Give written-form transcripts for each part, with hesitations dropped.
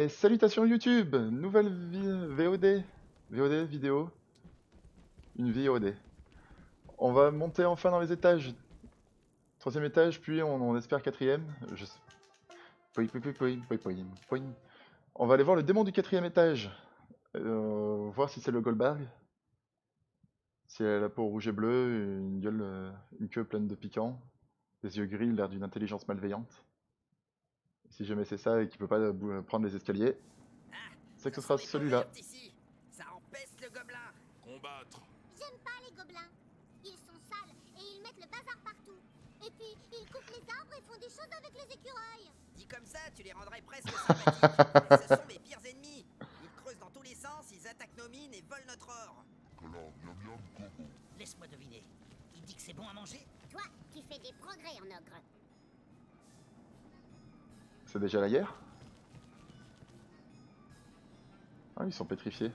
Et salutations YouTube, nouvelle VOD, VOD vidéo, une VOD. On va monter enfin dans les étages. Troisième étage, puis on espère quatrième. Je sais. Poing, poing, poing, poing, poing, poing, poing. On va aller voir le démon du quatrième étage. Voir si c'est le Goldberg. Si elle a la peau rouge et bleue, une gueule, une queue pleine de piquants, des yeux gris, l'air d'une intelligence malveillante. Si jamais c'est ça et qu'il peut pas prendre les escaliers, Ah, c'est que ce ça sent sera les celui-là. pauvertes ici. Ça empeste le gobelin. Combattre. J'aime pas les gobelins. Ils sont sales et ils mettent le bazar partout. Et puis, ils coupent les arbres et font des choses avec les écureuils. Dit comme ça, tu les rendrais presque sympathiques. Mais ce sont mes pires ennemis. Ils creusent dans tous les sens, ils attaquent nos mines et volent notre or. Alors, miam miam gobo. Laisse-moi deviner. Il dit que c'est bon à manger? Toi, tu fais des progrès en ogre. C'est déjà la guerre? Ah, ils sont pétrifiés.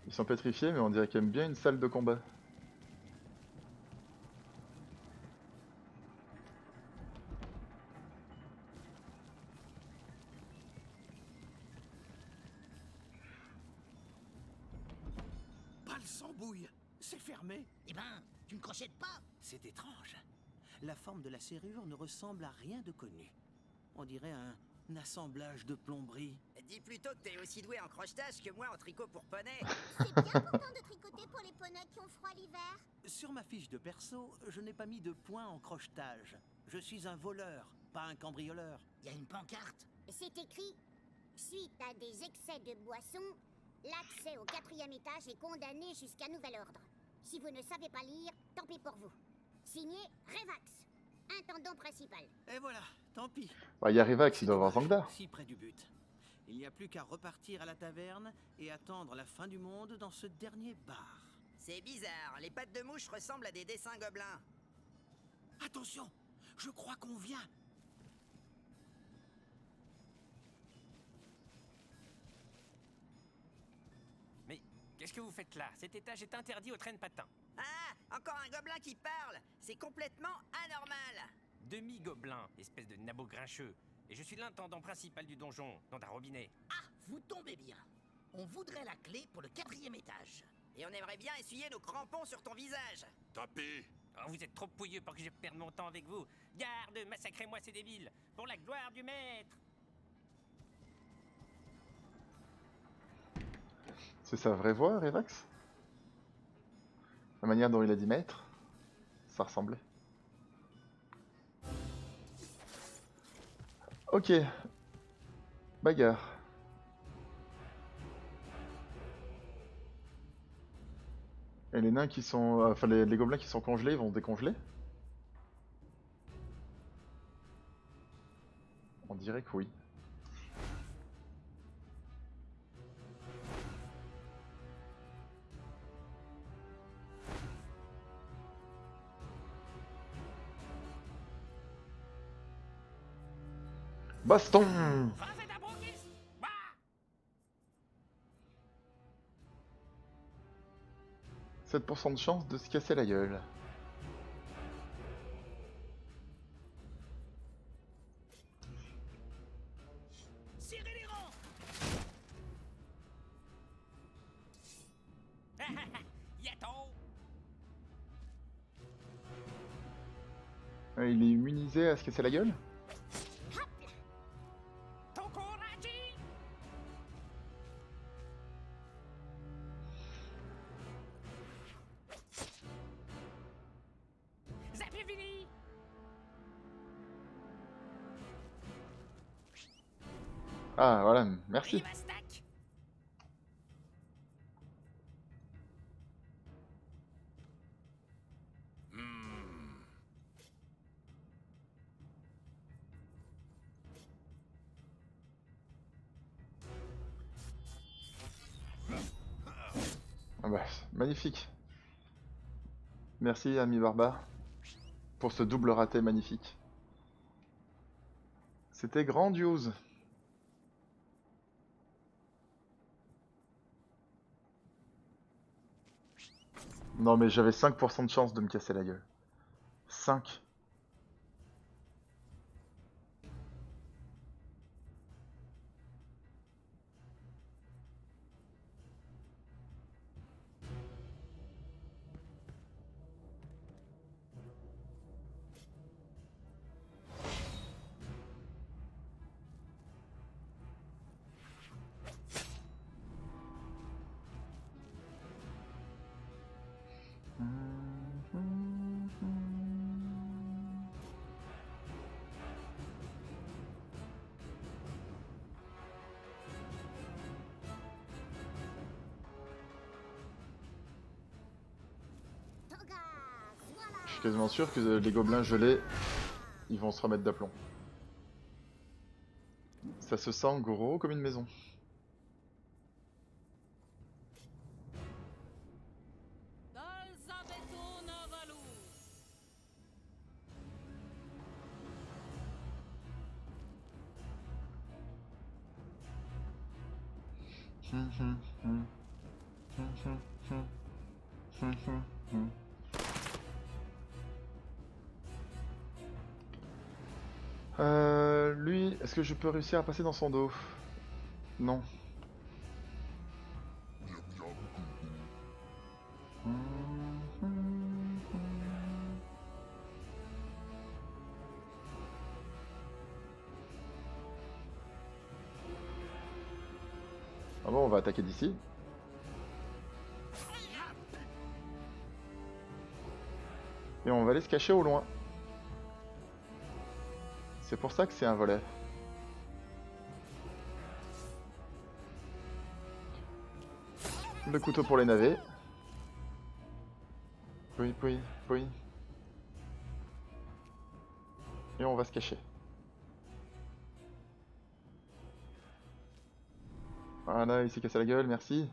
Ils sont pétrifiés, mais on dirait qu'ils aiment bien une salle de combat. Pas le sambouille, c'est fermé. Eh ben, tu ne crochettes pas? C'est étrange. La forme de la serrure ne ressemble à rien de connu. On dirait un assemblage de plomberie. Dis plutôt que t'es aussi doué en crochetage que moi en tricot pour poney. C'est bien pourtant de tricoter pour les poneys qui ont froid l'hiver. Sur ma fiche de perso, je n'ai pas mis de point en crochetage. Je suis un voleur, pas un cambrioleur. Il y a une pancarte. C'est écrit suite à des excès de boisson, l'accès au quatrième étage est condamné jusqu'à nouvel ordre. Si vous ne savez pas lire, tant pis pour vous. Signé Revax, intendant principal. Et voilà, tant pis. Bah, il y a Revax, il C'est doit avoir dommage, Zangdar. si près du but. Il n'y a plus qu'à repartir à la taverne et attendre la fin du monde dans ce dernier bar. C'est bizarre, les pattes de mouche ressemblent à des dessins gobelins. Attention, je crois qu'on vient. Mais qu'est-ce que vous faites là? Cet étage est interdit aux traînes patins. Ah, encore un gobelin qui parle. C'est complètement anormal. Demi-gobelin, espèce de nabot grincheux. Et je suis l'intendant principal du donjon, nom d'un robinet. Ah, vous tombez bien. On voudrait la clé pour le quatrième étage. Et on aimerait bien essuyer nos crampons sur ton visage. Tapez. Oh, vous êtes trop pouilleux pour que je perde mon temps avec vous. Garde, massacrez-moi ces débiles, pour la gloire du maître. C'est sa vraie voix, Revax? La manière dont il a dit maître, ça ressemblait. Ok. Bagarre. Et les nains qui sont... Enfin, les gobelins qui sont congelés, ils vont se décongeler? On dirait que oui. Baston! Français d'Abrokis. Bah 7% de chance de se casser la gueule. Serrez les rangs. Yato. Il est immunisé à se casser la gueule? Tokorachi. C'est fini. Ah, voilà, merci. Rivastak. Ah bah, magnifique. Merci, ami barbare, pour ce double raté magnifique. C'était grandiose. Non mais j'avais 5% de chance de me casser la gueule. 5. suis quasiment sûr que les gobelins gelés, ils vont se remettre d'aplomb. Ça se sent gros comme une maison. Lui, est-ce que je peux réussir à passer dans son dos? Non. Miam miam gogo. Ah bon, on va attaquer d'ici. Et on va aller se cacher au loin. C'est pour ça que c'est un volet. Le couteau pour les navets. Oui, oui, oui. Et on va se cacher. Voilà, il s'est cassé la gueule, merci.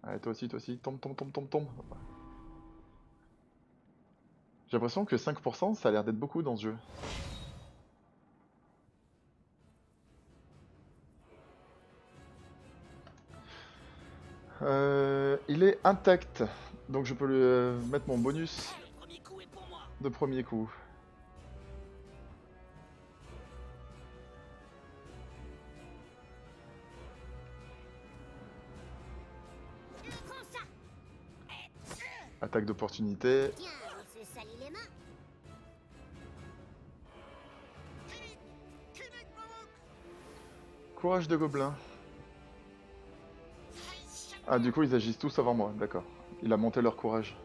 Allez, toi aussi, tombe, tombe, tombe, tombe, tombe. J'ai l'impression que 5%, ça a l'air d'être beaucoup dans ce jeu. Il est intact, donc je peux lui mettre mon bonus Le premier coup est pour moi. de premier coup. Prends ça. Attaque d'opportunité. Tiens, on se salit les mains. Courage de gobelin. Ah, du coup, ils agissent tous avant moi, d'accord. Il a monté leur courage.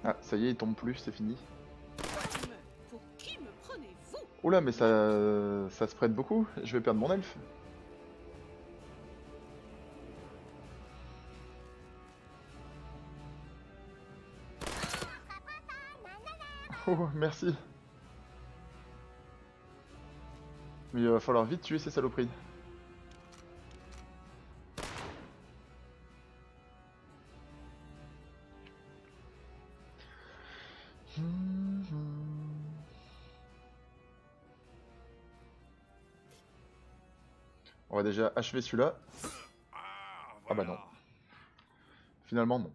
Ah, ça y est, il tombe plus, c'est fini. Pour qui me prenez-vous? Oula, mais ça se prête beaucoup. Je vais perdre mon elfe. Oh, merci. Mais il va falloir vite tuer ces saloperies. On va déjà achever celui-là. Ah bah non. Finalement non.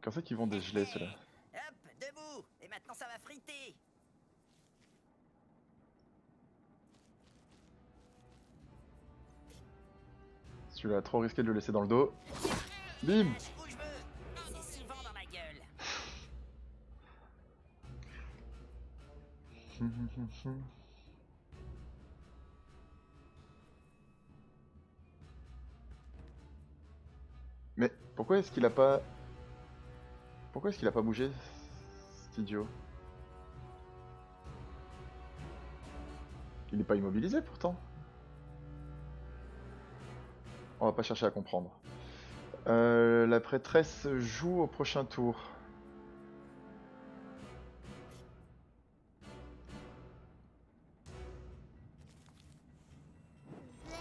Quand c'est qu'ils vont dégeler ceux-là? Hop, debout. Et maintenant ça va friter. Celui-là a trop risqué de le laisser dans le dos. Bim! Où je veux. C'est souvent dans ma gueule. Mais pourquoi est-ce qu'il a pas... Pourquoi est-ce qu'il a pas bougé, cet idiot? Il est pas immobilisé pourtant. On va pas chercher à comprendre. La prêtresse joue au prochain tour.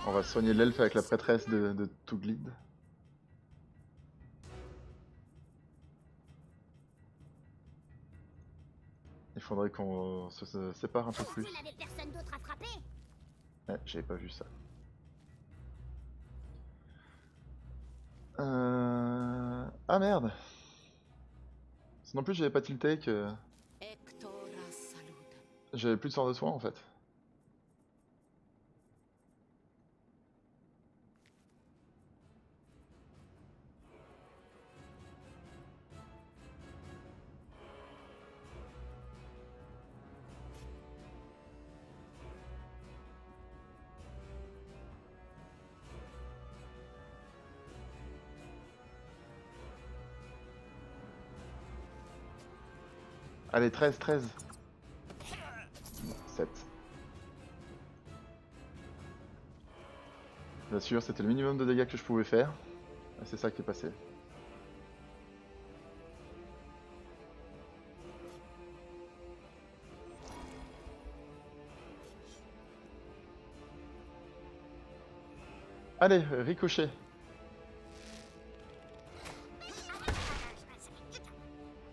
On va soigner l'elfe avec la prêtresse de Touglid. Il faudrait qu'on se sépare un peu plus. Vous n'avez personne d'autre à frapper? Ouais, j'avais pas vu ça. Ah merde! C'est non plus j'avais pas tilté que Hectora salud. j'avais plus de sort de soin en fait. Allez, 13, 13. Bien sûr, c'était le minimum de dégâts que je pouvais faire. Et c'est ça qui est passé. Allez, ricochet.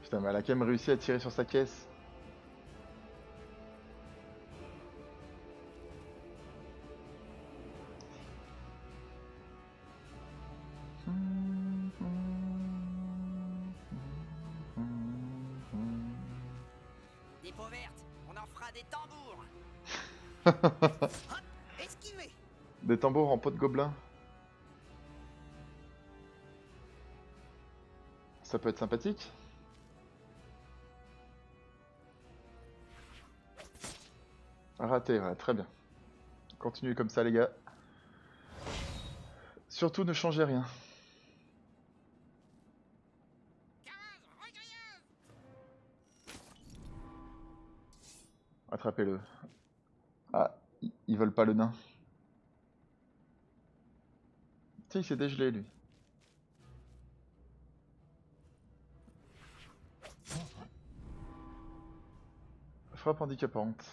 Putain, mais elle a quand même réussi à tirer sur sa caisse. Des peaux vertes, on en fera des tambours. Hop, esquivez. Des tambours en peau de gobelin. Ça peut être sympathique. Raté, ouais, très bien. Continuez comme ça les gars. Surtout ne changez rien. Attrapez-le. Ah, ils veulent pas le nain. Tiens, il s'est dégelé lui. Frappe handicapante.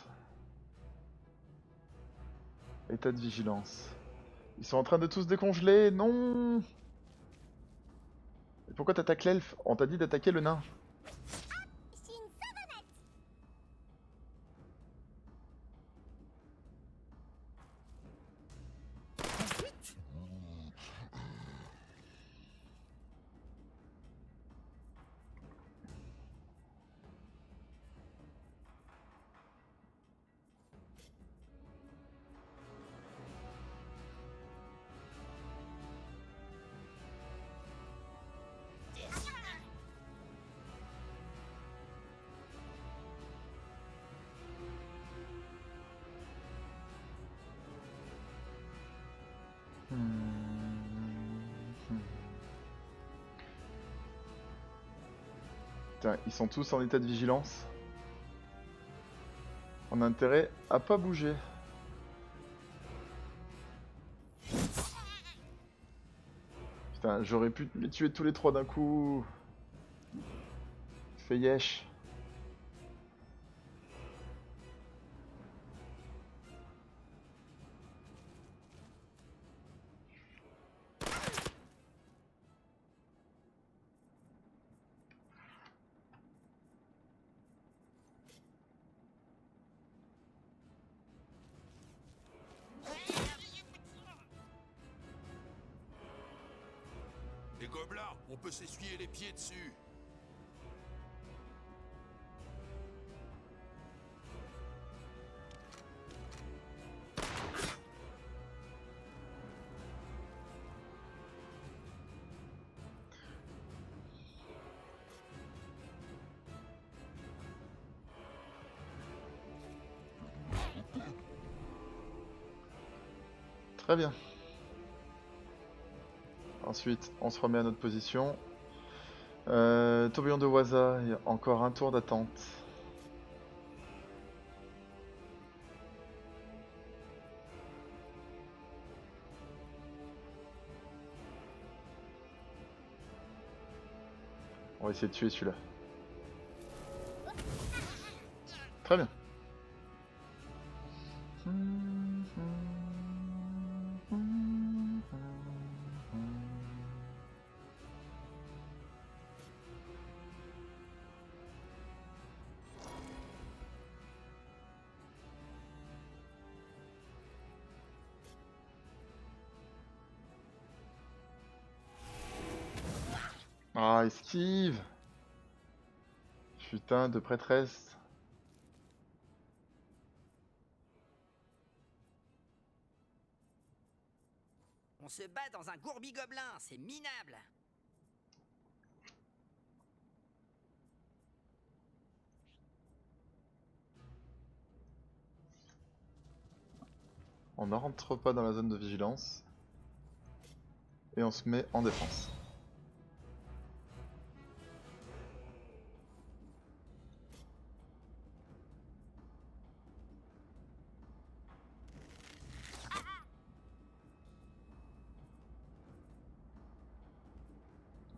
État de vigilance. Ils sont en train de tous décongeler, non! Et pourquoi t'attaques l'elfe? On t'a dit d'attaquer le nain. C'est une savonnette. Putain, ils sont tous en état de vigilance. On a intérêt à pas bouger. Putain, j'aurais pu les tuer tous les trois d'un coup. Fais yesh. Les gobelins, on peut s'essuyer les pieds dessus. Très bien. Ensuite, on se remet à notre position. Tourbillon de Waza, il y a encore un tour d'attente. On va essayer de tuer celui-là. Très bien. Ah, esquive! Putain de prêtresse. On se bat dans un gourbi-gobelin, c'est minable. On ne rentre pas dans la zone de vigilance. Et on se met en défense.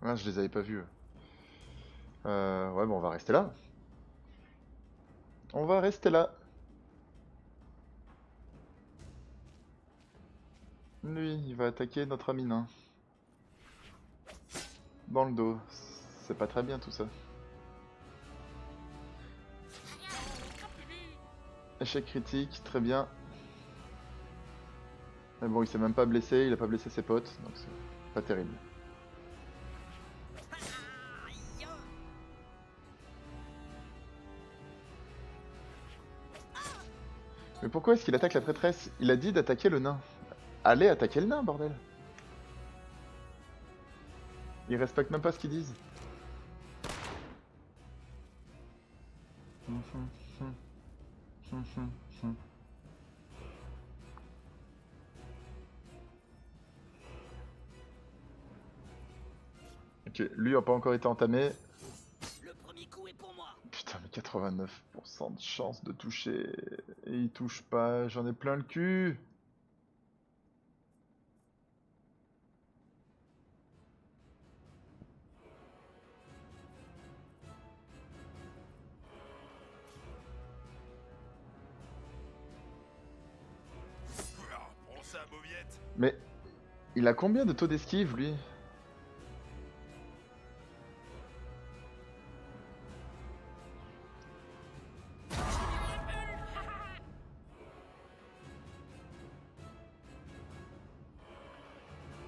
Ah, je les avais pas vus. Ouais, bon, on va rester là. On va rester là. Lui, il va attaquer notre ami nain. Dans le dos. C'est pas très bien tout ça. Échec critique, très bien. Mais bon, il s'est même pas blessé, il a pas blessé ses potes, donc c'est pas terrible. Mais pourquoi est-ce qu'il attaque la prêtresse? Il a dit d'attaquer le nain. Allez attaquer le nain, bordel. Ils respectent même pas ce qu'ils disent. Ok, lui a pas encore été entamé. Le premier coup est pour moi. Putain, mais 89% de chance de toucher. Et il touche pas, j'en ai plein le cul. Ah, prends ça, mauviette. Mais il a combien de taux d'esquive, lui?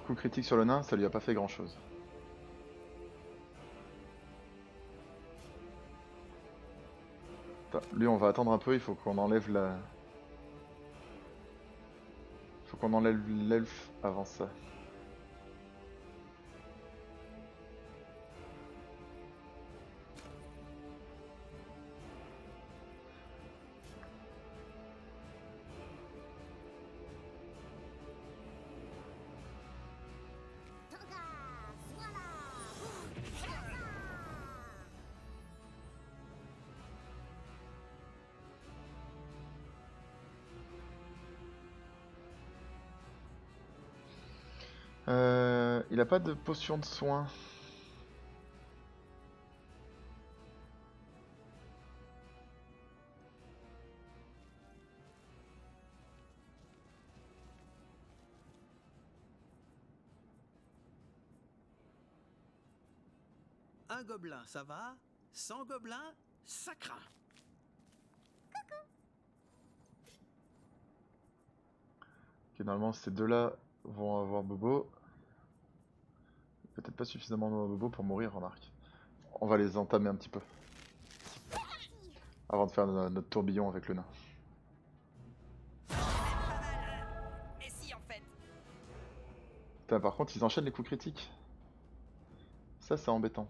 Coup critique sur le nain, ça lui a pas fait grand chose. Lui, on va attendre un peu, il faut qu'on enlève la... Faut qu'on enlève l'elfe avant ça. Tangas, voilà. Il a pas de potion de soin. Un gobelin, ça va? 100 gobelins, ça craint. Ok, normalement, ces deux-là vont avoir Bobo. Peut-être pas suffisamment de Bobo pour mourir, remarque. On va les entamer un petit peu. Avant de faire notre tourbillon avec le nain. Et si, en fait? Putain, par contre, ils enchaînent les coups critiques. Ça, c'est embêtant.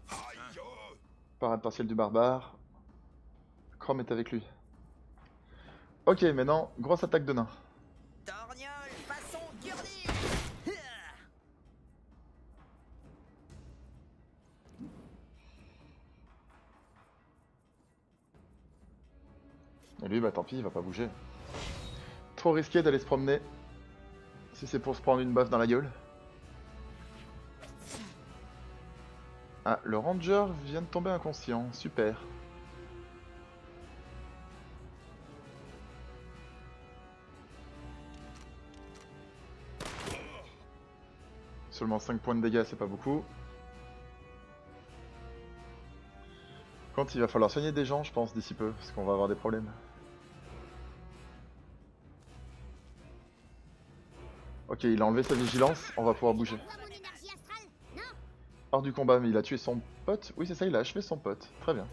Aïe, oh. Parade partielle du barbare. Chrome est avec lui. Ok, maintenant, grosse attaque de nain. Torgnole, façon Gurdir. Et lui, bah tant pis, il va pas bouger. Trop risqué d'aller se promener. Si c'est pour se prendre une baffe dans la gueule. Ah, le ranger vient de tomber inconscient. Super. Seulement 5 points de dégâts, c'est pas beaucoup. Quand il va falloir soigner des gens, je pense, d'ici peu, parce qu'on va avoir des problèmes. Ok, il a enlevé sa vigilance, on va pouvoir bouger. Toi, mon énergie astrale? Non. Hors du combat, mais il a tué son pote. Oui, c'est ça, il a achevé son pote. Très bien.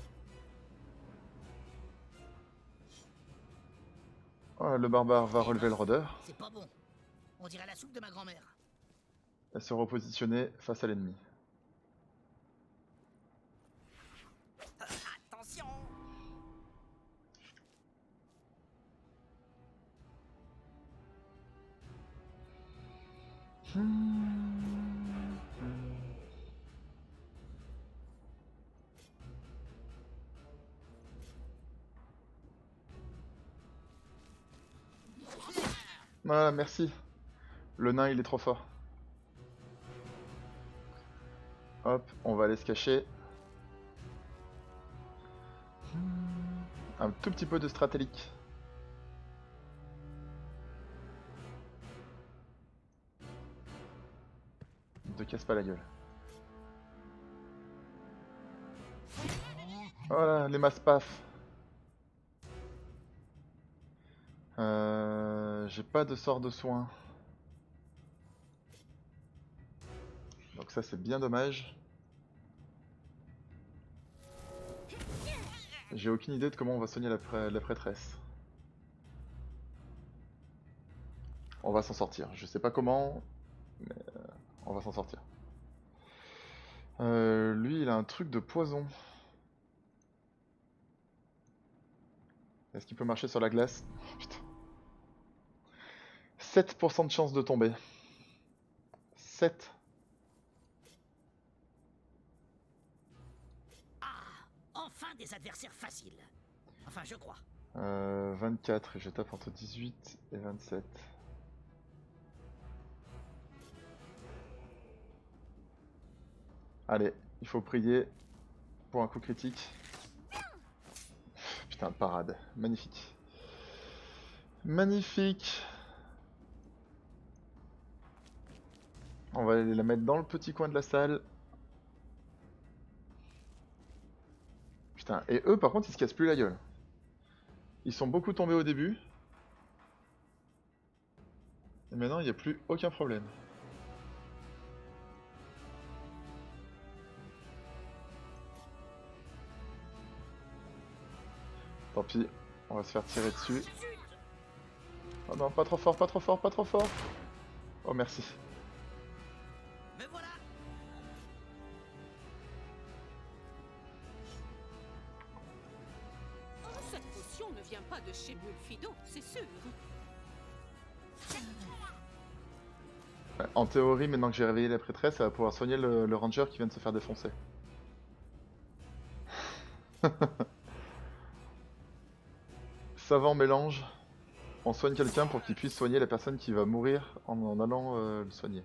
Ah, le barbare va relever le rôdeur C'est pas bon. On dirait la soupe de ma grand-mère. et se repositionner face à l'ennemi. Attention. Voilà, merci. Le nain, il est trop fort. Hop, on va aller se cacher. Un tout petit peu de stratégique. Ne te casse pas la gueule. Voilà, les masses paf. J'ai pas de sort de soin. Donc ça c'est bien dommage. J'ai aucune idée de comment on va soigner la prêtresse. On va s'en sortir. Je sais pas comment, mais on va s'en sortir. Lui il a un truc de poison. Est-ce qu'il peut marcher sur la glace? Putain. 7% de chance de tomber. 7. Enfin des adversaires faciles. Enfin, je crois. 24 et je tape entre 18 et 27. Allez, il faut prier pour un coup critique. Putain, parade. Magnifique. Magnifique. On va aller la mettre dans le petit coin de la salle. Putain, et eux par contre ils se cassent plus la gueule. Ils sont beaucoup tombés au début. Et maintenant il n'y a plus aucun problème. Tant pis, on va se faire tirer dessus. Oh non, pas trop fort, pas trop fort, pas trop fort. Oh merci. Me voilà. Oh, cette potion ne vient pas de chez Bulfido, c'est sûr. Ouais, en théorie, maintenant que j'ai réveillé la prêtresse, elle va pouvoir soigner le ranger qui vient de se faire défoncer. Savant mélange. On soigne quelqu'un pour qu'il puisse soigner la personne qui va mourir en allant le soigner.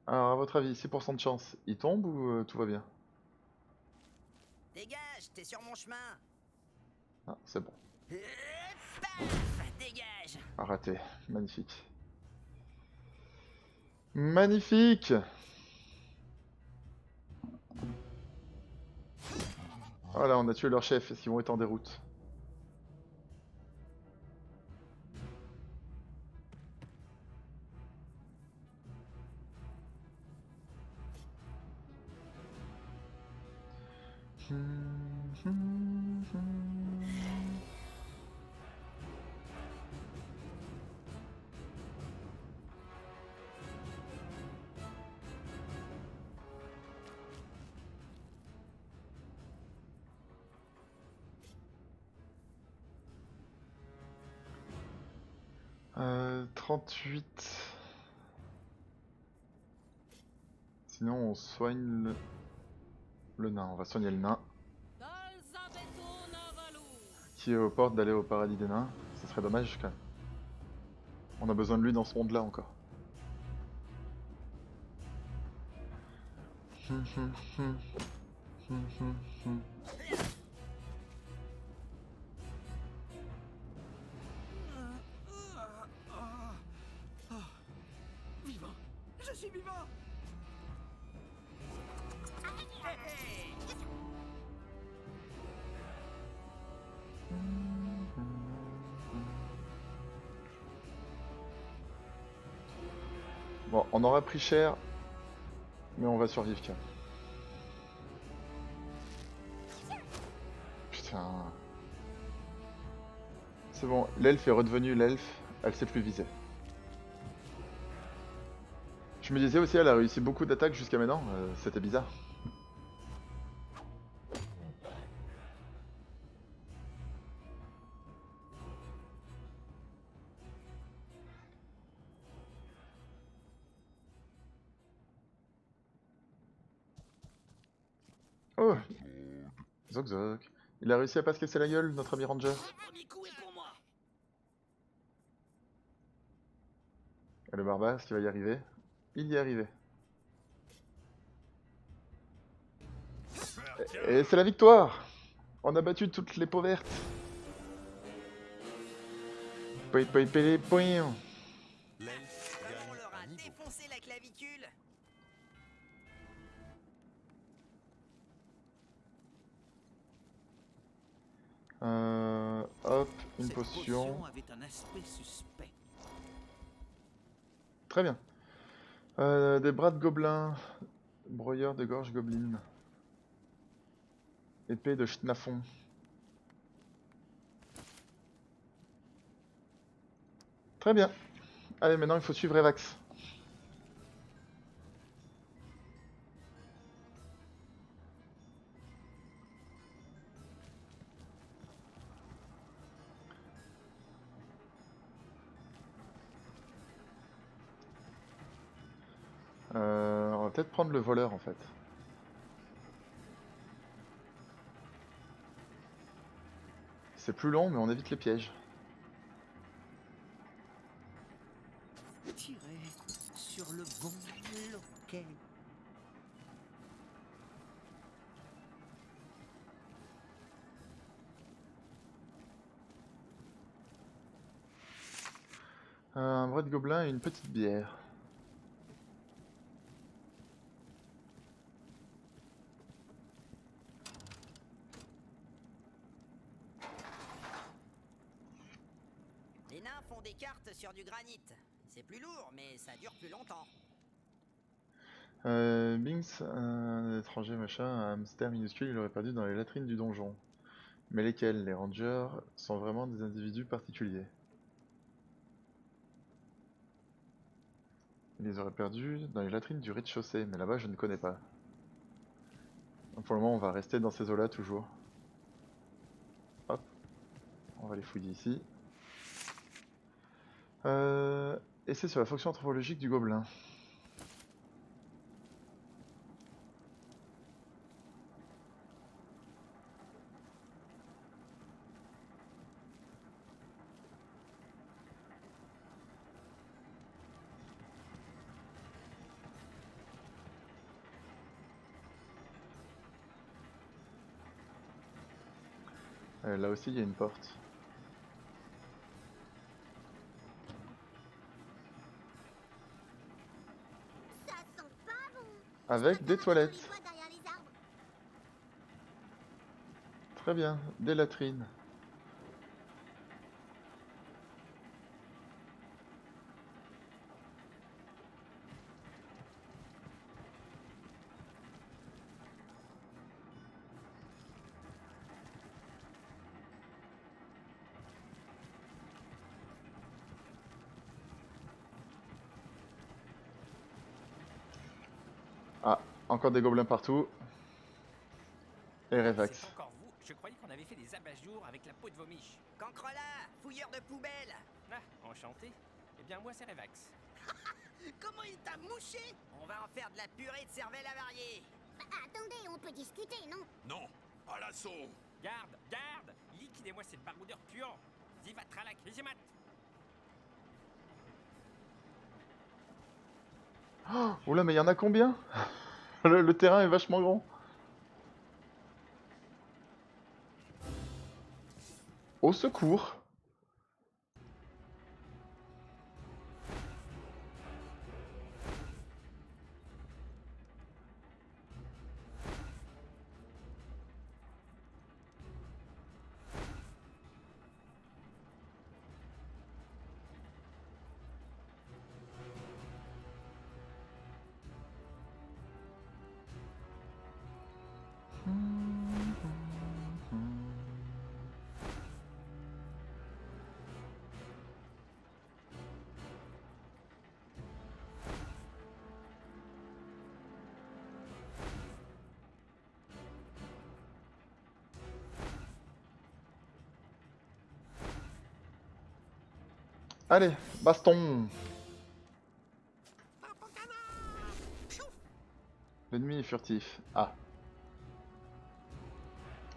Alors, à votre avis, 6% de chance, il tombe ou tout va bien? Dégage, t'es sur mon chemin. Ah, c'est bon. Paf, dégage. Ah, raté. Magnifique. Magnifique! Voilà, on a tué leur chef. Est-ce qu'ils vont être en déroute? Euh, 38. Sinon, on soigne le nain. On va soigner le nain qui est aux portes d'aller au paradis des nains. Ce serait dommage quand même. On a besoin de lui dans ce monde-là encore. Vivant. Je suis vivant. Bon, on aura pris cher, mais on va survivre quand même. Putain. C'est bon, l'elfe est redevenu l'elfe, elle sait plus viser. Je me disais aussi, elle a réussi beaucoup d'attaques jusqu'à maintenant, c'était bizarre. Oh! Zog zog. Il a réussi à pas se casser la gueule, notre ami Ranger. Le premier coup est pour moi. Et le barbare, est-ce qu'il va y arriver? Il y est arrivé. Et c'est la victoire! On a battu toutes les peaux vertes. Poi, poi, poi, poi. L'elfe On gagne leur a un niveau. défoncé la clavicule. Hop, une Cette potion. avait un aspect suspect. Très bien. Des bras de gobelin. Broyeur de gorge gobeline. Épée de Schnafon. Très bien. Allez, maintenant il faut suivre Evax. On va peut-être prendre le voleur en fait. C'est plus long, mais on évite les pièges. Tirer sur le bon loquet. Un bras de gobelin et une petite bière. Les nains font des cartes sur du granit. C'est plus lourd, mais ça dure plus longtemps. Binks, un étranger machin, un hamster minuscule, il aurait perdu dans les latrines du donjon. Mais lesquels? Les rangers sont vraiment des individus particuliers. Il les aurait perdus dans les latrines du rez-de-chaussée, mais là-bas je ne connais pas. Donc pour le moment on va rester dans ces eaux-là toujours. Hop, on va les fouiller ici. Et c'est sur la fonction anthropologique du gobelin. Là aussi il y a une porte. Ça sent pas bon. Avec des toilettes. Les bois derrière les arbres. Très bien, des latrines. Ah, encore des gobelins partout. Et Revax. C'est encore vous. Je croyais qu'on avait fait des abat-jours avec la peau de vomiche. Cancrelat, fouilleur de poubelle. Ah, enchanté. Eh bien, moi, c'est Revax. Comment il t'a mouché? On va en faire de la purée de cervelle avariée. Bah, attendez, on peut discuter, non? Non, à l'assaut. Garde, garde. Liquidez-moi cette baroudeur puant. Zivatra la Crisemat. Oula, mais il y en a combien? Le terrain est vachement grand. Au secours! Allez, baston! L'ennemi est furtif. Ah.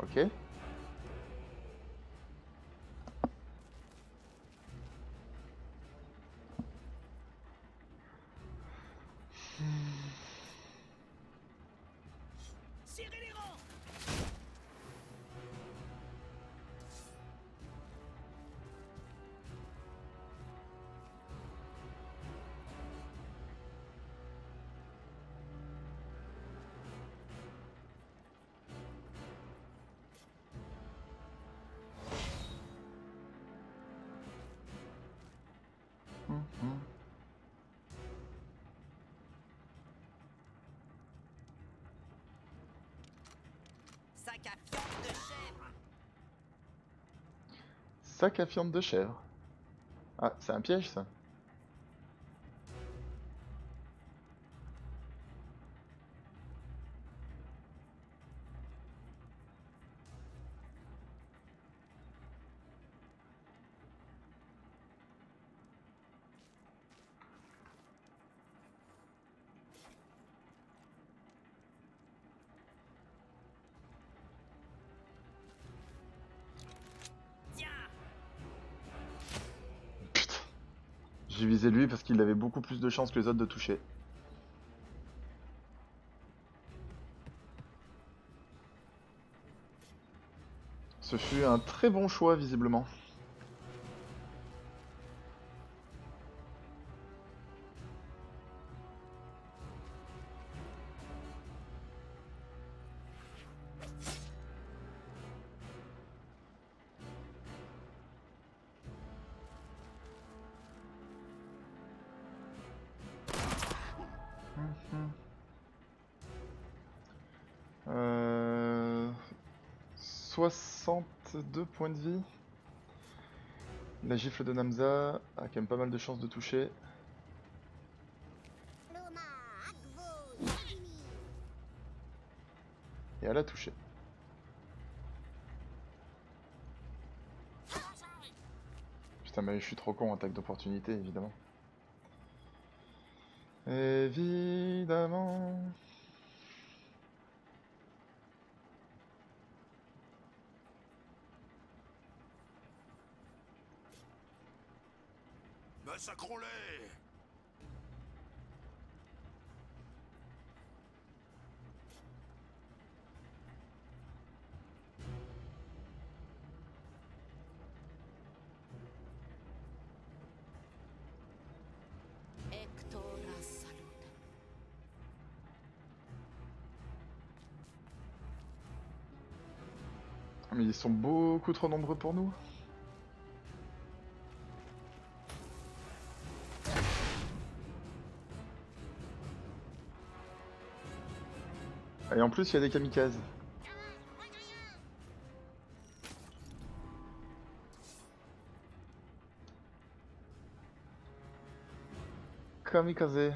Ok. Sac à viande de chèvre. Ah, c'est un piège ça. Tiens, Putain. J'ai visé lui parce qu'il avait beaucoup plus de chances que les autres de toucher. Ce fut un très bon choix visiblement. Euh... 62 points de vie. La gifle de Namza a quand même pas mal de chances de toucher. Loma, Agvo, Yagini. Et elle a touché. Putain mais je suis trop con, attaque d'opportunité évidemment. Évidemment. Massacrons-les! Hectora salute. Mais ils sont beaucoup trop nombreux pour nous. Et en plus il y a des kamikazes. Kamikaze.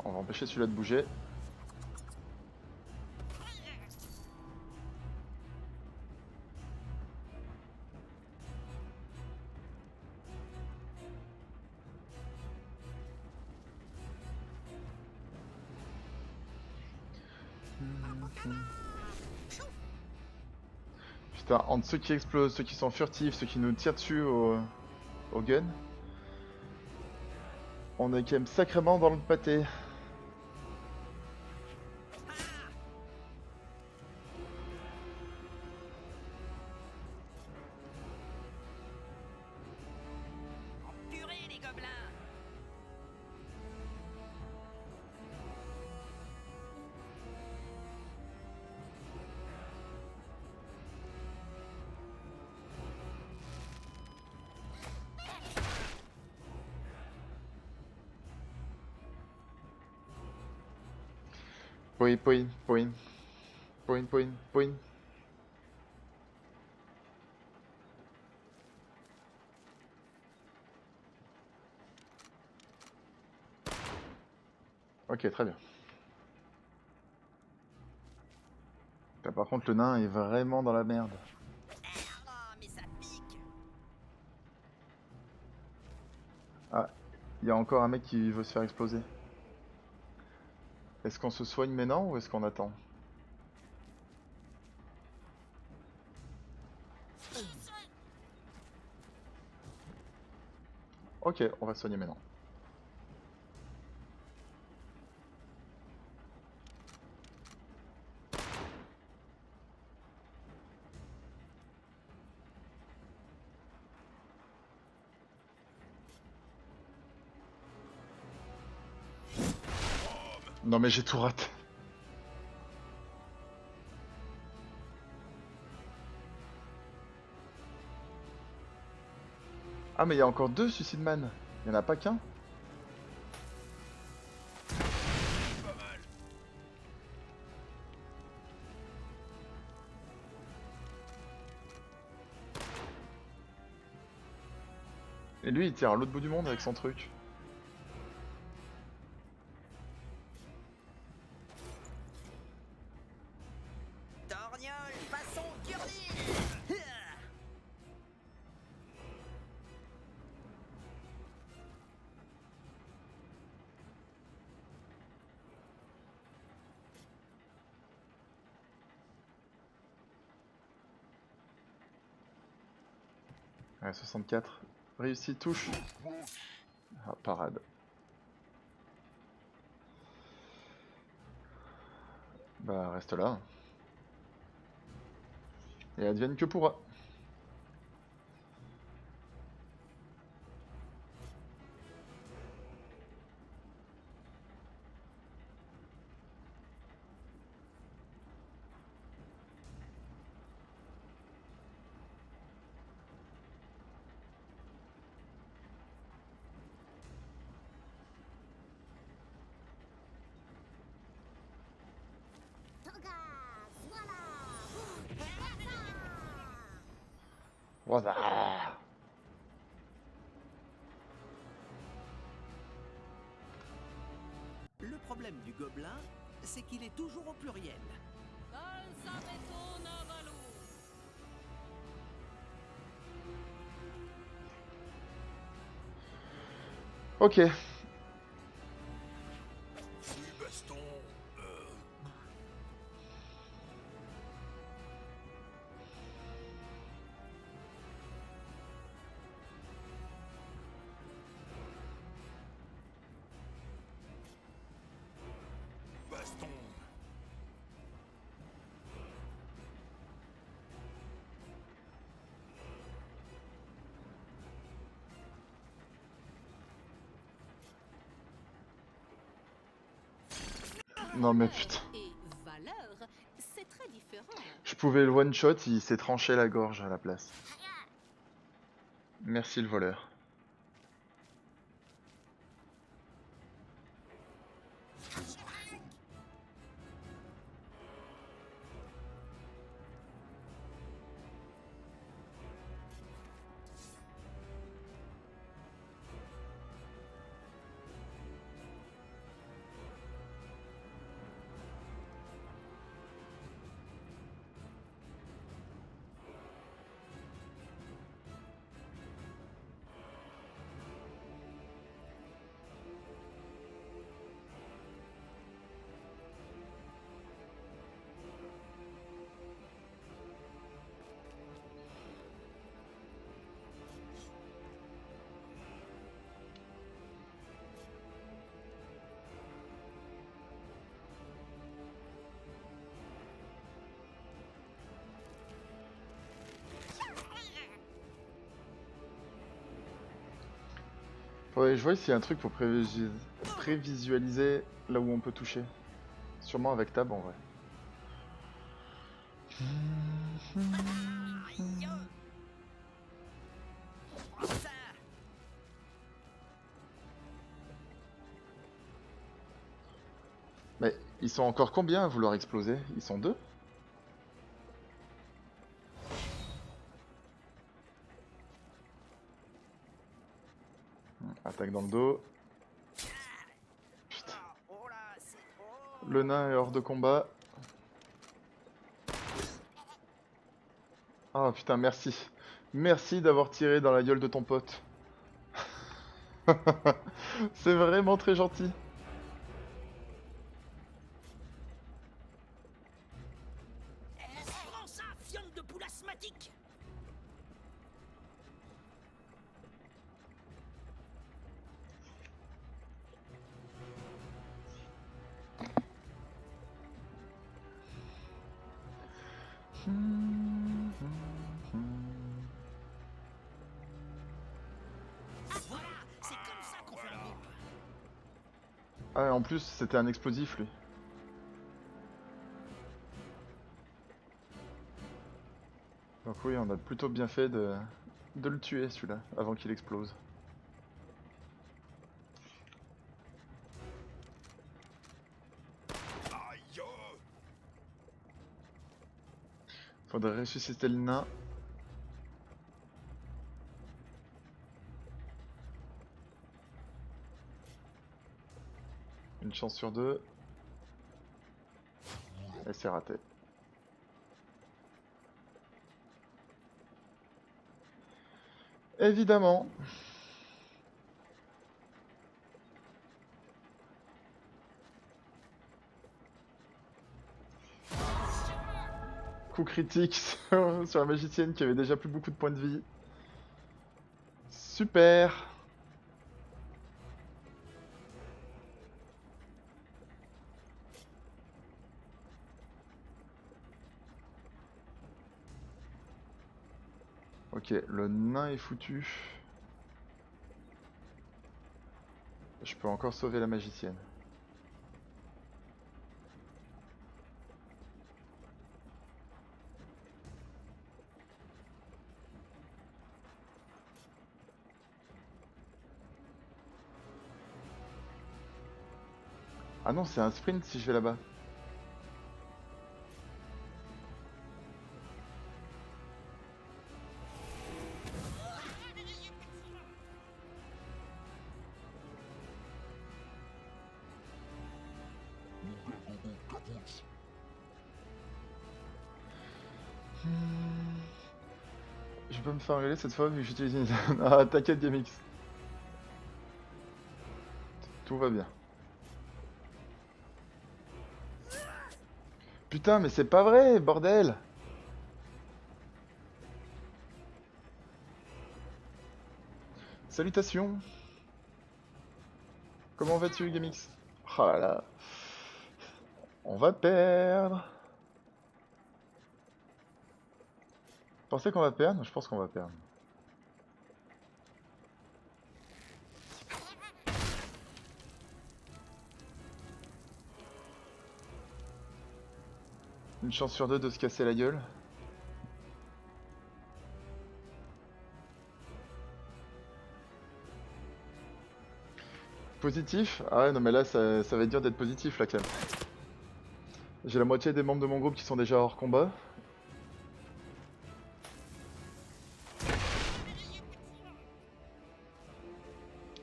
On va empêcher celui-là de bouger. Putain, entre ceux qui explosent, ceux qui sont furtifs, ceux qui nous tirent dessus au gun, on est quand même sacrément dans le pâté. purée les gobelins. Point, point, point. Point, point, point. Ok, très bien. Là, par contre, le nain est vraiment dans la merde. Ah, mais ça pique. Ah, il y a encore un mec qui veut se faire exploser. Est-ce qu'on se soigne maintenant ou est-ce qu'on attend? Ok, on va se soigner maintenant. Non mais j'ai tout raté. Ah mais il y a encore deux Suicide Man. Il n'y en a pas qu'un. Et lui, il tire à l'autre bout du monde avec son truc. Torgnole, façon curly. Ouais, 64. Réussi, touche. Ah, parade. Bah, reste là. Et advienne que pourra. Torghast, voilà. Voilà. Le problème du gobelin, c'est qu'il est toujours au pluriel. Ok. Oui, baston. Baston. Non mais putain. Et valeur, c'est très différent. Je pouvais le one shot, il s'est tranché la gorge à la place. Merci le voleur. Ouais, je vois s'il y a un truc pour prévisualiser là où on peut toucher. Sûrement avec tab en vrai. Ça. Mais ils sont encore combien à vouloir exploser? Ils sont deux? Attaque dans le dos. Putain. Oh là, c'est. Oh. Le nain est hors de combat. Ah putain, merci. Merci d'avoir tiré dans la gueule de ton pote. C'est vraiment très gentil. Prends ça, fiente de poule asthmatique. Voilà, c'est comme ça qu'on fait un groupe. Ah, en plus, c'était un explosif lui. Donc oui, on a plutôt bien fait de le tuer celui-là, avant qu'il explose. Aïe. Faudrait ressusciter le nain. Une chance sur deux. Et c'est raté. Évidemment. Coup critique sur la magicienne qui avait déjà plus beaucoup de points de vie. Super. Ok, le nain est foutu. Je peux encore sauver la magicienne. Ah non, c'est un sprint si je vais là-bas. Je peux me faire engueuler cette fois vu que j'utilise une... Ah t'inquiète GameX. Tout va bien. Putain mais c'est pas vrai, bordel. Salutations. Comment vas-tu GameX? Oh là là. On va perdre. Pensez qu'on va perdre? Je pense qu'on va perdre. Une chance sur deux de se casser la gueule. Positif? Ah ouais non mais là ça va être dur d'être positif là quand même. J'ai la moitié des membres de mon groupe qui sont déjà hors combat.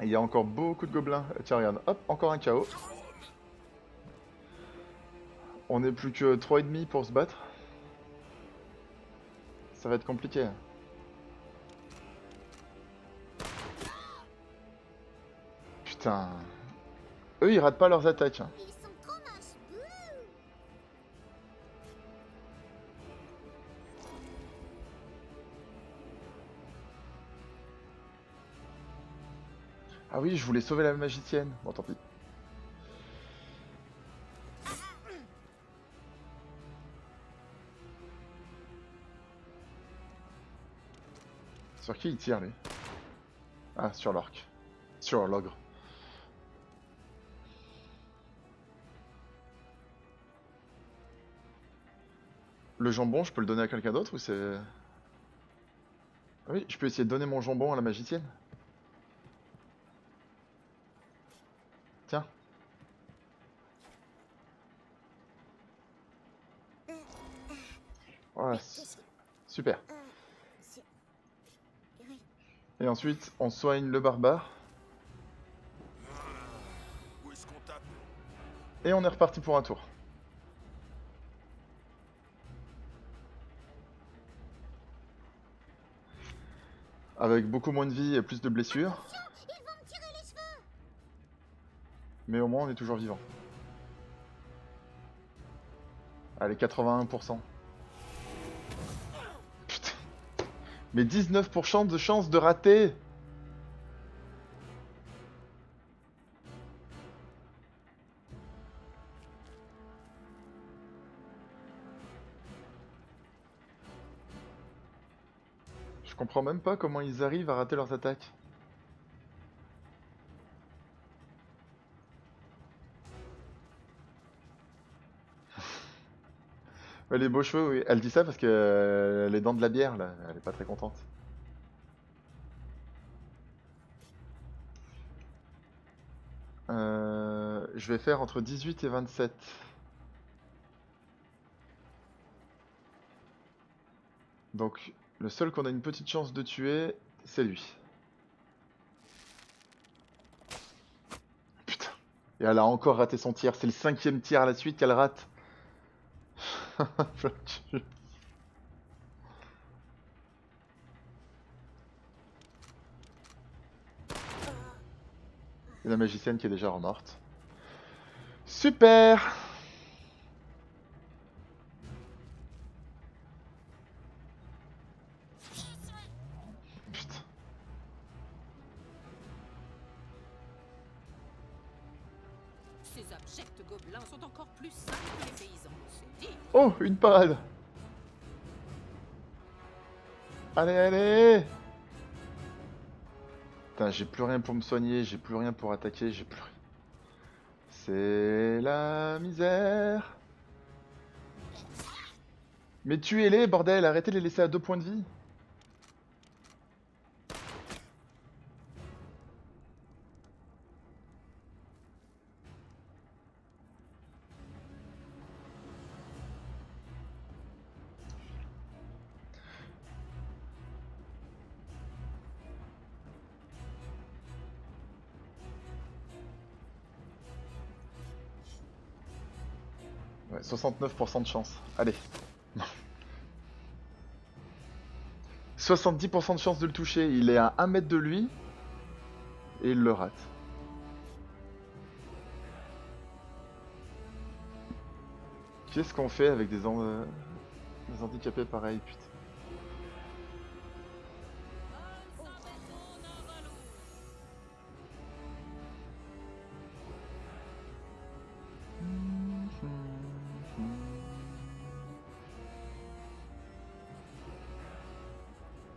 Et il y a encore beaucoup de gobelins. Tiens regarde, hop, encore un KO. On n'est plus que 3,5 pour se battre. Ça va être compliqué. Putain. Eux ils ratent pas leurs attaques. Ils sont trop moches. Bouh. Ah oui, je voulais sauver la magicienne. Bon, tant pis. Sur qui il tire, lui? Ah, sur l'orc. Sur l'ogre. Le jambon, je peux le donner à quelqu'un d'autre ou c'est... Ah oui, je peux essayer de donner mon jambon à la magicienne. Tiens. Voilà, super. Oui. Et ensuite, on soigne le barbare. Où est-ce qu'on tape? Et on est reparti pour un tour. Avec beaucoup moins de vie et plus de blessures. Ils vont me tirer les cheveux. Mais au moins on est toujours vivant. Allez, 81%. Putain. Mais 19% de chance de rater. Je comprends même pas comment ils arrivent à rater leurs attaques. Ouais, les beaux cheveux, oui. Elle dit ça parce que les dents de la bière, là, elle est pas très contente. Je vais faire entre 18 et 27. Donc, le seul qu'on a une petite chance de tuer, c'est lui. Putain. Et elle a encore raté son tir. C'est le 5e tir à la suite qu'elle rate. Je la tue. Et la magicienne qui est déjà remorte. Super! Putain. Ces abjects gobelins sont encore plus sains que les paysans, c'est dit. Oh, une parade! Allez, allez! Putain, j'ai plus rien pour me soigner, j'ai plus rien pour attaquer, j'ai plus rien. C'est la misère. Mais tuez-les, bordel, arrêtez de les laisser à 2 points de vie. Ouais, 69% de chance. Allez. 70% de chance de le toucher. Il est à 1 mètre de lui. Et il le rate. Qu'est-ce qu'on fait avec des handicapés pareils, putain.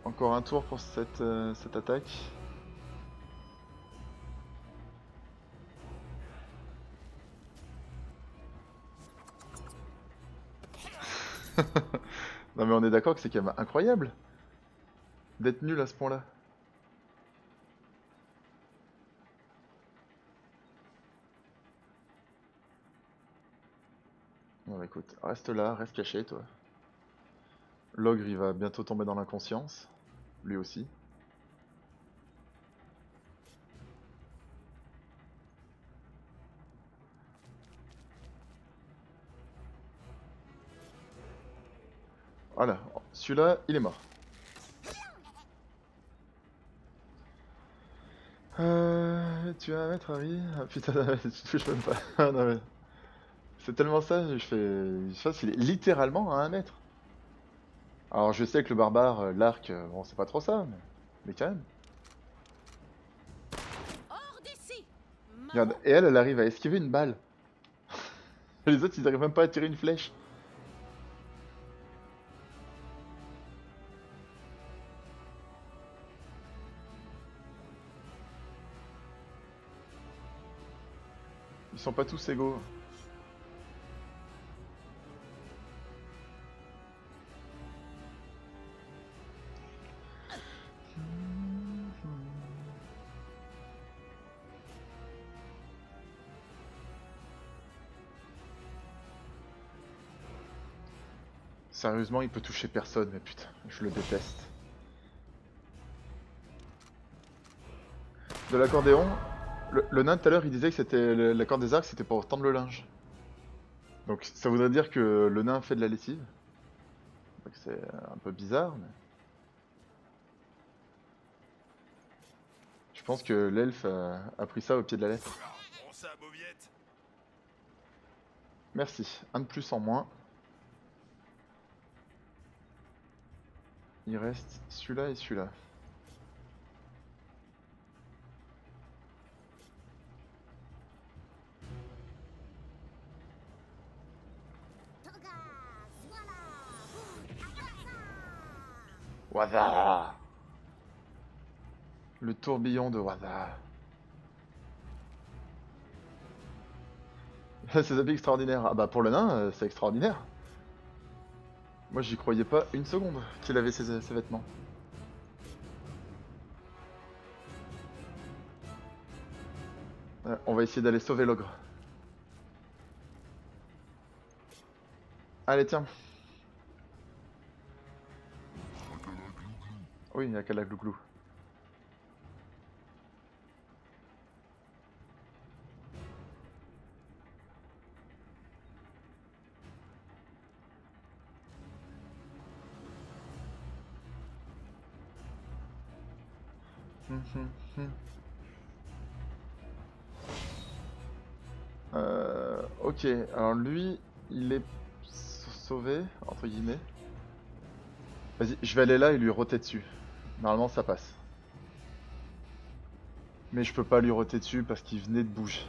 Encore un tour pour cette attaque. Non mais on est d'accord que c'est quand même incroyable d'être nul à ce point-là. Bon bah écoute, reste là, reste caché toi. L'ogre il va bientôt tomber dans l'inconscience, lui aussi. Voilà, celui-là il est mort. Tu vas mettre Harry? Ah putain, tu touches même pas. Ah, non, mais... C'est tellement ça, je fais... Ça, il est littéralement à 1 mètre. Alors je sais que le barbare, l'arc, bon c'est pas trop ça, mais quand même. Hors d'ici. Regarde, et elle arrive à esquiver une balle. Les autres ils arrivent même pas à tirer une flèche. Ils sont pas tous égaux. Sérieusement, il peut toucher personne, mais putain, je le déteste. De l'accordéon, le nain tout à l'heure il disait que c'était la corde des arcs, c'était pour tendre le linge. Donc ça voudrait dire que le nain fait de la lessive. Donc c'est un peu bizarre, mais... Je pense que l'elfe a pris ça au pied de la lettre. Prends ça, Mauviette. Merci, un de plus en moins. Il reste celui-là et celui-là. Waza! Le tourbillon de Waza. Ces habits extraordinaires. Ah bah pour le nain, c'est extraordinaire. Moi j'y croyais pas une seconde qu'il avait ces vêtements. Ouais, on va essayer d'aller sauver l'ogre. Allez tiens. Oui, il n'y a qu'à la glouglou. Ok, alors lui, il est sauvé, entre guillemets. Vas-y, je vais aller là et lui roter dessus. Normalement, ça passe. Mais je peux pas lui roter dessus parce qu'il venait de bouger.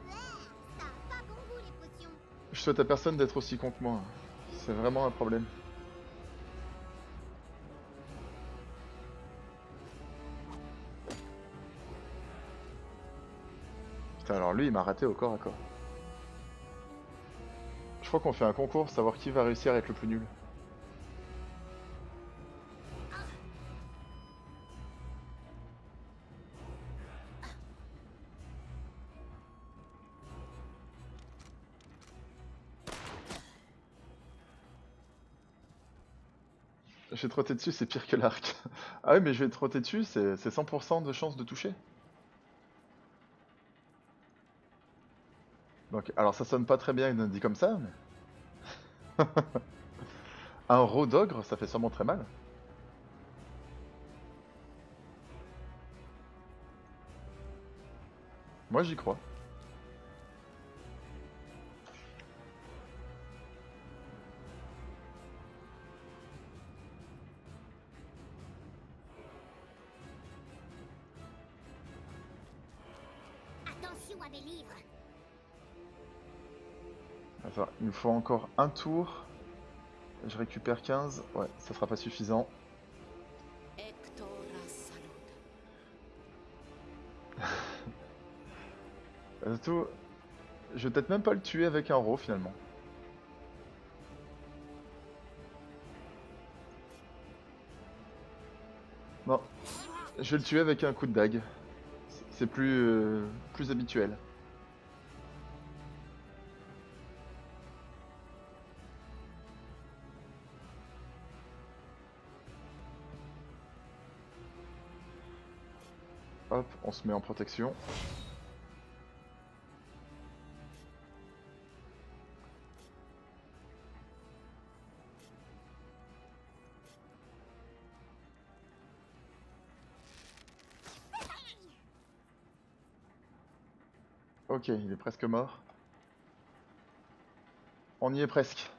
Ça a pas bon goût les potions. Je souhaite à personne d'être aussi con que moi. C'est vraiment un problème. Putain, alors lui, il m'a raté au corps à corps. Je crois qu'on fait un concours, savoir qui va réussir à être le plus nul. J'ai trotté dessus, c'est pire que l'arc. Ah oui, mais je vais trotter dessus, c'est 100% de chance de toucher. Donc, alors ça sonne pas très bien dit comme ça, mais... Un raw d'ogre, ça fait sûrement très mal. Moi j'y crois. Attention à mes livres. Attends, il me faut encore un tour. Je récupère 15. Ouais, ça sera pas suffisant. Hector salud. Surtout, je vais peut-être même pas le tuer avec un raw finalement. Non, je vais le tuer avec un coup de dague. C'est plus habituel. Hop, on se met en protection. Ok, il est presque mort. On y est presque.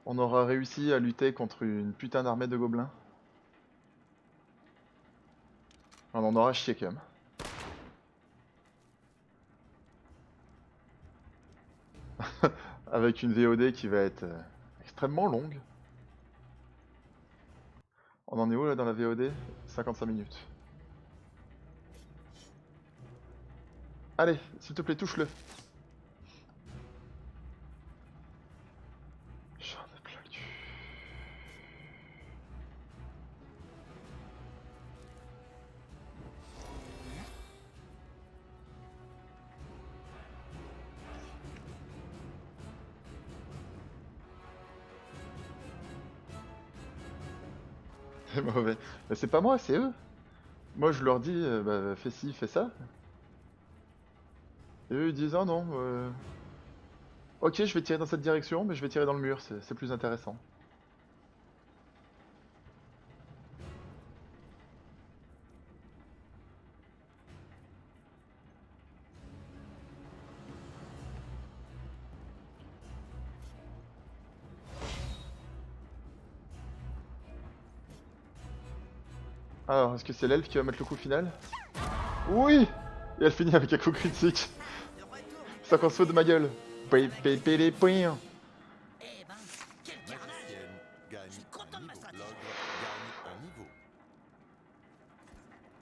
On aura réussi à lutter contre une putain d'armée de gobelins. On en aura chié quand même. Avec une VOD qui va être extrêmement longue. On en est où là dans la VOD? 55 minutes. Allez, s'il te plaît, touche-le. J'en ai plein le cul. C'est mauvais. Mais c'est pas moi, c'est eux. Moi je leur dis, bah, fais ci, fais ça. Et eux ils disent, ah non, ok, je vais tirer dans cette direction, mais je vais tirer dans le mur, c'est plus intéressant. Alors, est-ce que c'est l'elfe qui va mettre le coup final? Oui! Et elle finit avec un coup critique. De retour, Ça qu'on se fout de ma gueule. Les points. Eh ben, quel carnage! Magicienne gagne Je suis content un de ma niveau. stratégie. L'ogre gagne un niveau.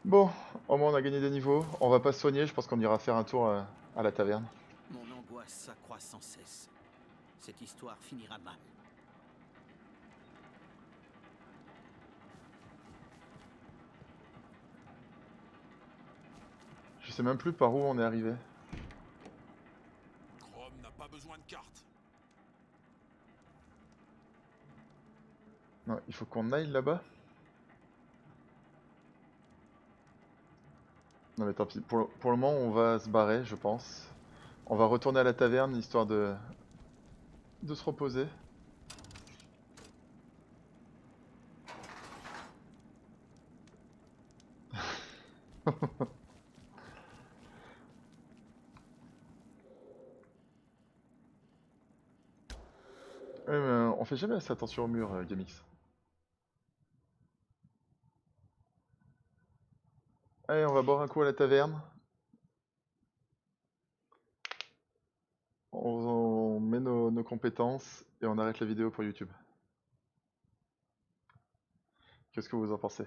Bon, au moins on a gagné des niveaux. On va pas se soigner, je pense qu'on ira faire un tour à la taverne. Mon angoisse s'accroît sans cesse. Cette histoire finira mal. Je sais même plus par où on est arrivé. Chrome n'a pas besoin de carte. Non, il faut qu'on aille là-bas. Non mais tant pis, pour le moment on va se barrer je pense. On va retourner à la taverne histoire de se reposer. Ouais, mais on fait jamais assez attention au mur, GameX. Allez, on va boire un coup à la taverne. On met nos compétences et on arrête la vidéo pour YouTube. Qu'est-ce que vous en pensez?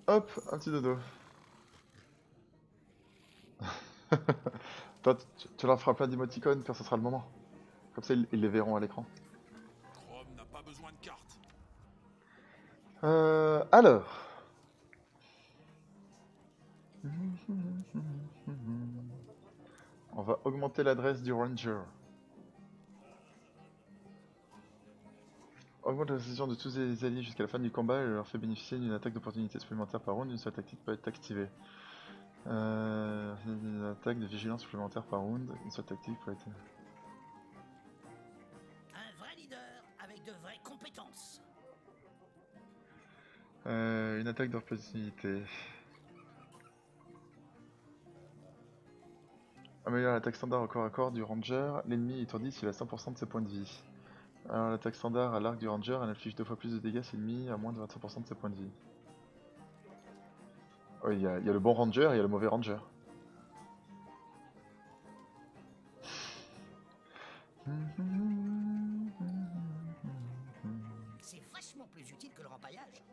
Hop, un petit dodo. Toi, tu leur feras plein d'émoticônes quand ce sera le moment. Comme ça, ils les verront à l'écran. Chrome n'a pas besoin de carte. Alors. On va augmenter l'adresse du Ranger. Augmente la précision de tous les alliés jusqu'à la fin du combat et leur fait bénéficier d'une attaque d'opportunité supplémentaire par round. Une seule tactique peut être activée. Une attaque de vigilance supplémentaire par round. Une seule tactique peut être... Un vrai leader avec de vraies compétences. Une attaque d'opportunité. Améliore l'attaque standard au corps à corps du Ranger. L'ennemi est étourdi s'il a 100% de ses points de vie. Alors l'attaque standard à l'arc du Ranger, elle inflige 2 fois plus de dégâts si l'ennemi a moins de 25% de ses points de vie. Oui, il y a le bon Ranger et il y a le mauvais Ranger. C'est vachement plus utile que le rempaillage.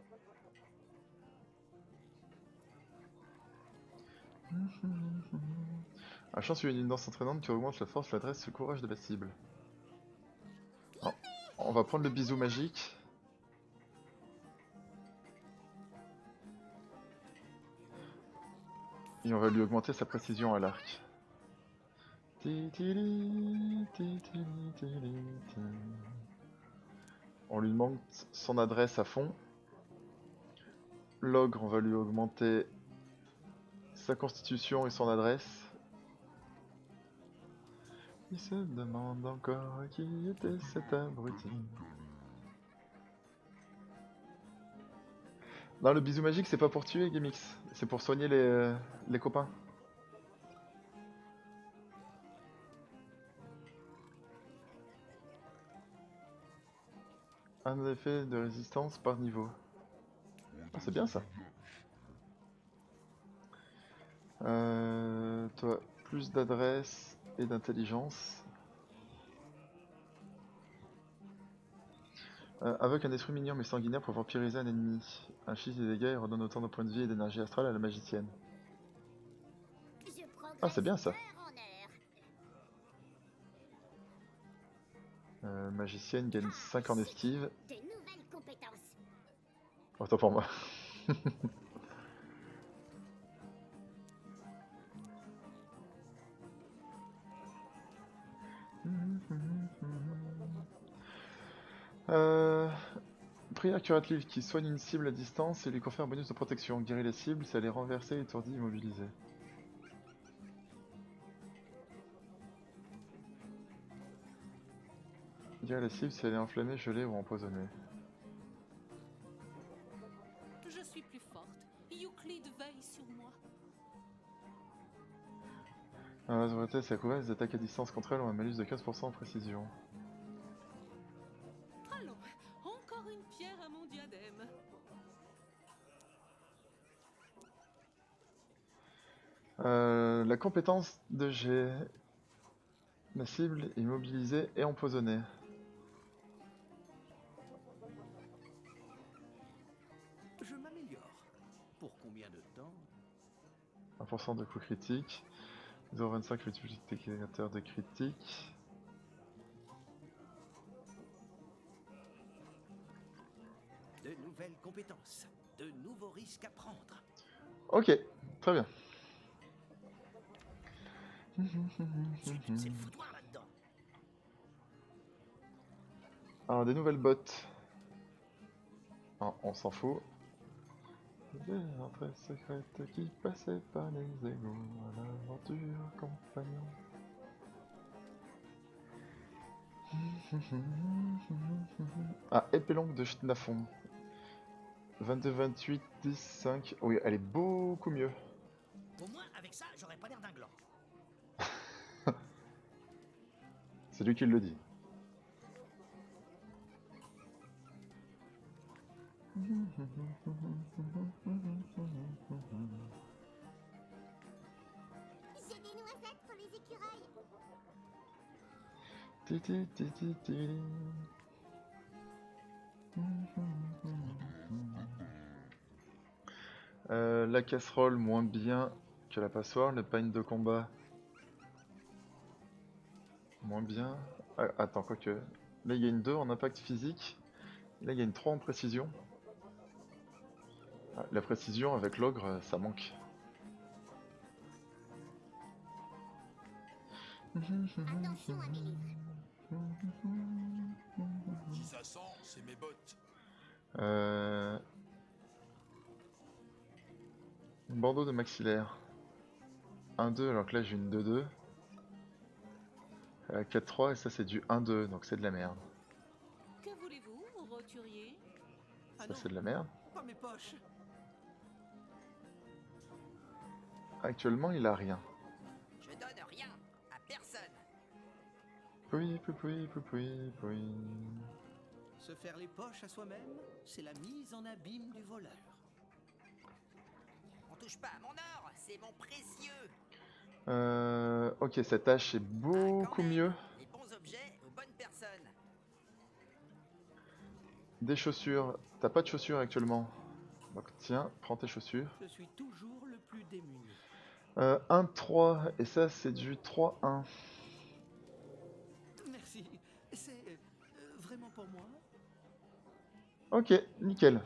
Un champ suivi d'une danse entraînante qui augmente la force, l'adresse et le courage de la cible. Alors, on va prendre le bisou magique. Et on va lui augmenter sa précision à l'arc. On lui demande son adresse à fond. L'ogre, on va lui augmenter sa constitution et son adresse. Il se demande encore qui était cet abruti. Non, le bisou magique, c'est pas pour tuer, GameX. C'est pour soigner les copains. Un effet de résistance par niveau. Ah, c'est bien ça. Toi, plus d'adresse et d'intelligence. Avec un esprit mignon mais sanguinaire pour vampiriser un ennemi. Inflige des dégâts et redonne autant de points de vie et d'énergie astrale à la magicienne. Ah, c'est bien ça. Magicienne gagne 5 en esquive. De nouvelles compétences. Autant pour moi. Prière curative qui soigne une cible à distance et lui confère un bonus de protection. Guérit la cible si elle est renversée, étourdie, immobilisée. Guérit la cible si elle est enflammée, gelée ou empoisonnée. Je suis plus forte. Euclide veille sur moi. La sobriété, c'est à couvert, les attaques à distance contre elle ont un malus de 15% en précision. Allons, encore une pierre à mon diadème. La compétence de G. La cible est immobilisée et empoisonnée. Je m'améliore. Pour combien de temps? 1% de coup critique. 0,25 multiplicateur de critique. De nouvelles compétences. De nouveaux risques à prendre. Ok, très bien. C'est le foutoir là-dedans. Alors, des nouvelles bottes. Ah, on s'en fout. Des entrées secrètes qui passaient par les égouts à l'aventure compagnon. Ah, épée longue de Schnafon. 22, 28, 10, 5. Oui, elle est beaucoup mieux. Au moins, avec ça, j'aurais pas l'air d'un gland. C'est lui qui le dit. J'ai des noisettes pour les écureuils. Ti, ti, ti, ti, ti. La casserole moins bien que la passoire, le pagne de combat moins bien. Ah, attends, quoique. Là il y a une 2 en impact physique, là il y a une 3 en précision. Ah, la précision avec l'ogre ça manque. Attention à mes livres. Si ça sent, c'est mes bottes. Bandeau de maxillaire. 1-2 alors que là j'ai une 2-2. 4-3 et ça c'est du 1-2 donc c'est de la merde. Que voulez-vous, roturier? Ah Ça non, c'est de la merde. pas mes poches. Actuellement il a rien. Je donne rien à personne. Poui, poui, poui, poui, poui, poui. Se faire les poches à soi-même, c'est la mise en abîme du voleur. On touche pas à mon or, c'est mon précieux. Ok, cette hache est Ah, beaucoup quand même. mieux. Les bons objets aux bonnes personnes. Des chaussures. T'as pas de chaussures actuellement. Donc tiens, prends tes chaussures. Je suis toujours le plus démuni. 1-3 et ça c'est du 3-1. Merci. C'est vraiment pour moi. Ok, nickel.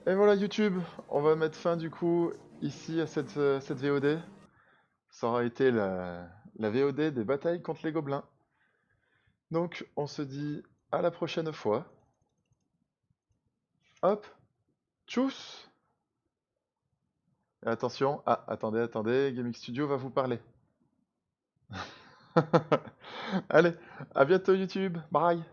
Et voilà YouTube, on va mettre fin du coup ici à cette VOD. Ça aura été la VOD des batailles contre les gobelins. Donc on se dit à la prochaine fois. Hop, tchuss. Et attention, ah attendez, Gaming Studio va vous parler. Allez, à bientôt YouTube, bye.